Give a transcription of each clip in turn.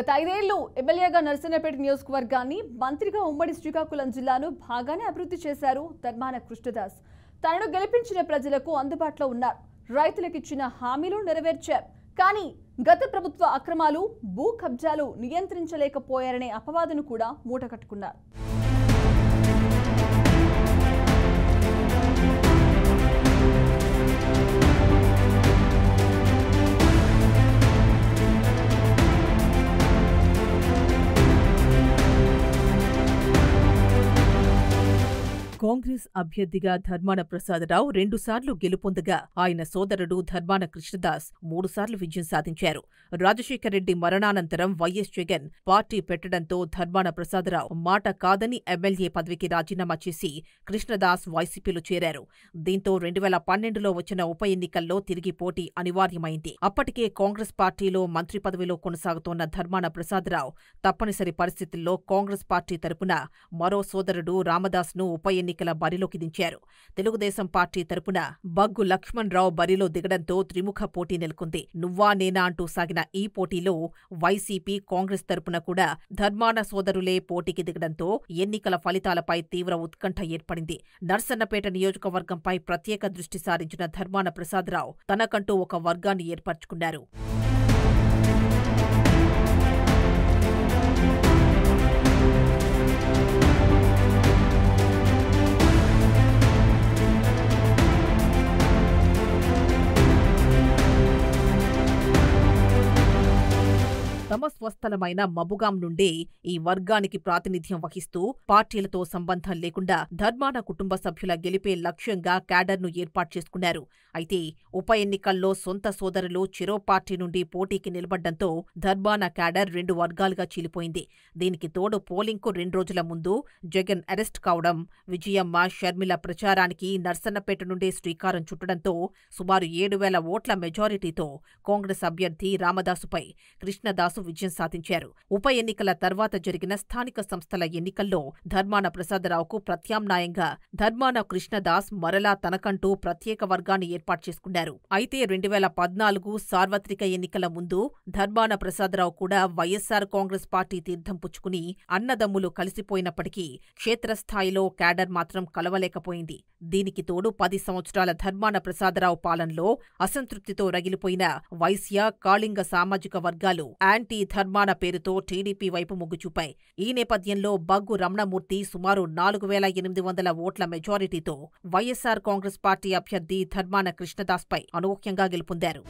గత 5 ఏళ్లు ఎమ్మెల్యేగా నర్సన్నపేట నియోజకవర్గాన్ని మంత్రిగా ఉమ్మడి శ్రీకాకుళం జిల్లాను బాగానే అభివృద్ధి చేశారు ధర్మాన కృష్ణదాస్. తనను గెలిపించిన ప్రజలకు అందుబాటులో ఉన్నారు. రైతులకు ఇచ్చిన హామీలు నెరవేర్చారు. కానీ గత ప్రభుత్వ అక్రమాలు, భూ కబ్జాలు నియంత్రించలేకపోయారనే అపవాదును కూడా మూటకట్టుకున్నారు. కాంగ్రెస్ అభ్యర్థిగా ధర్మాన ప్రసాదరావు 2 సార్లు గెలుపొందగా ఆయన సోదరుడు ధర్మాన కృష్ణదాస్ 3 సార్లు విజయం సాధించారు. రాజశేఖరరెడ్డి మరణానంతరం వైఎస్ జగన్ పార్టీ పెట్టడంతో ధర్మాన ప్రసాదరావు మాట కాదని ఎమ్మెల్యే పదవికి రాజీనామా చేసి కృష్ణదాస్ వైసీపీలో చేరారు. దీంతో 2012లో వచ్చిన ఉప ఎన్నికల్లో తిరిగి పోటీ అనివార్యమైంది. అప్పటికే కాంగ్రెస్ పార్టీలో మంత్రి పదవిలో కొనసాగుతోన్న ధర్మాన ప్రసాదరావు తప్పనిసరి పరిస్థితుల్లో కాంగ్రెస్ పార్టీ తరపున మరో సోదరుడు రామదాస్ను ఉప ఎన్నికల బరిలోకి దించారు. తెలుగుదేశం పార్టీ తరపున బగ్గు లక్ష్మణరావు బరిలో దిగడంతో త్రిముఖ పోటీ నెలకొంది. నువ్వా నేనా అంటూ సాగిన ఈ పోటీలో వైసీపీ, కాంగ్రెస్ తరపున కూడా ధర్మాన సోదరులే పోటీకి దిగడంతో ఎన్నికల ఫలితాలపై తీవ్ర ఉత్కంఠ ఏర్పడింది. నర్సన్నపేట నియోజకవర్గంపై ప్రత్యేక దృష్టి సారించిన ధర్మాన ప్రసాదరావు తనకంటూ ఒక వర్గాన్ని ఏర్పరచుకున్నారు. తమ స్వస్థలమైన మబుగాం నుండే ఈ వర్గానికి ప్రాతినిధ్యం వహిస్తూ పార్టీలతో సంబంధం లేకుండా ధర్మాన కుటుంబ సభ్యుల గెలిపే లక్ష్యంగా క్యాడర్ను ఏర్పాటు చేసుకున్నారు. అయితే ఉప ఎన్నికల్లో సొంత సోదరులు చెరో పార్టీ నుండి పోటీకి నిలబడ్డంతో ధర్మాన క్యాడర్ 2 వర్గాలుగా చీలిపోయింది. దీనికి తోడు పోలింగ్కు 2 రోజుల ముందు జగన్ అరెస్ట్ కావడం, విజయమ్మ, షర్మిల ప్రచారానికి నర్సన్నపేట నుండే శ్రీకారం చుట్టడంతో సుమారు 7,000 ఓట్ల మెజారిటీతో కాంగ్రెస్ అభ్యర్థి రామదాసుపై కృష్ణదాసు విజయం సాధించారు. ఉప ఎన్నికల తర్వాత జరిగిన స్థానిక సంస్థల ఎన్నికల్లో ధర్మాన ప్రసాదరావుకు ప్రత్యామ్నాయంగా ధర్మాన కృష్ణదాస్ మరలా తనకంటూ ప్రత్యేక వర్గాన్ని ఏర్పాటు చేసుకున్నారు. అయితే 2014 సార్వత్రిక ఎన్నికల ముందు ధర్మాన ప్రసాదరావు కూడా వైఎస్సార్ కాంగ్రెస్ పార్టీ తీర్థం పుచ్చుకుని అన్నదమ్ములు కలిసిపోయినప్పటికీ క్షేత్రస్థాయిలో క్యాడర్ మాత్రం కలవలేకపోయింది. దీనికి తోడు 10 సంవత్సరాల ధర్మాన ప్రసాదరావు పాలనలో అసంతృప్తితో రగిలిపోయిన వైశ్య, కాళింగ సామాజిక వర్గాలు యాంటీ ధర్మాన పేరుతో టీడీపీ వైపు మొగ్గుచూపాయి. ఈ నేపథ్యంలో బగ్గు రమణమూర్తి సుమారు 4,800 ఓట్ల మెజారిటీతో వైఎస్సార్ కాంగ్రెస్ పార్టీ అభ్యర్థి ధర్మాన కృష్ణదాస్పై అనూహ్యంగా గెలుపొందారు.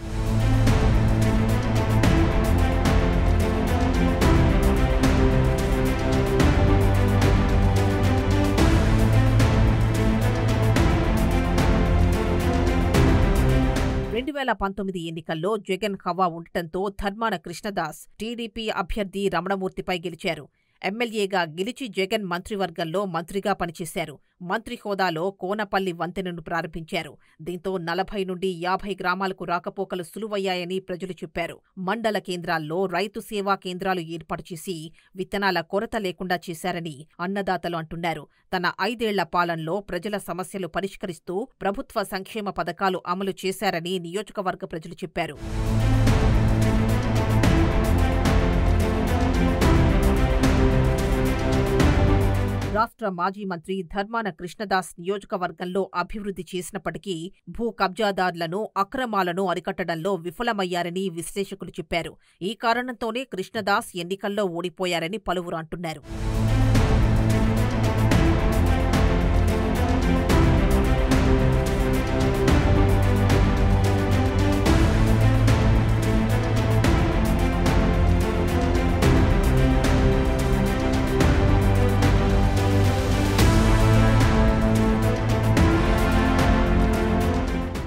ఎన్నికల్లో జగన్ హవా ఉండటంతో ధర్మాన కృష్ణదాస్ టీడీపీ అభ్యర్థి రమణమూర్తిపై గెలిచారు. ఎమ్మెల్యేగా గెలిచి జగన్ మంత్రివర్గంలో మంత్రిగా పనిచేశారు. మంత్రి హోదాలో కోనపల్లి వంతెనను ప్రారంభించారు. దీంతో 40 నుండి 50 గ్రామాలకు రాకపోకలు సులువయ్యాయని ప్రజలు చెప్పారు. మండల కేంద్రాల్లో రైతు సేవా కేంద్రాలు ఏర్పాటు చేసి విత్తనాల కొరత లేకుండా చేశారని అన్నదాతలు అంటున్నారు. తన 5 ఏళ్ల పాలనలో ప్రజల సమస్యలు పరిష్కరిస్తూ ప్రభుత్వ సంక్షేమ పథకాలు అమలు చేశారని నియోజకవర్గ ప్రజలు చెప్పారు. రాష్ట్ర మాజీ మంత్రి ధర్మాన కృష్ణదాస్ నియోజకవర్గంలో అభివృద్ధి చేసినప్పటికీ భూ కబ్జాదారులను, అక్రమాలను అరికట్టడంలో విఫలమయ్యారని విశ్లేషకులు చెప్పారు. ఈ కారణంతోనే కృష్ణదాస్ ఎన్నికల్లో ఓడిపోయారని పలువురు అంటున్నారు.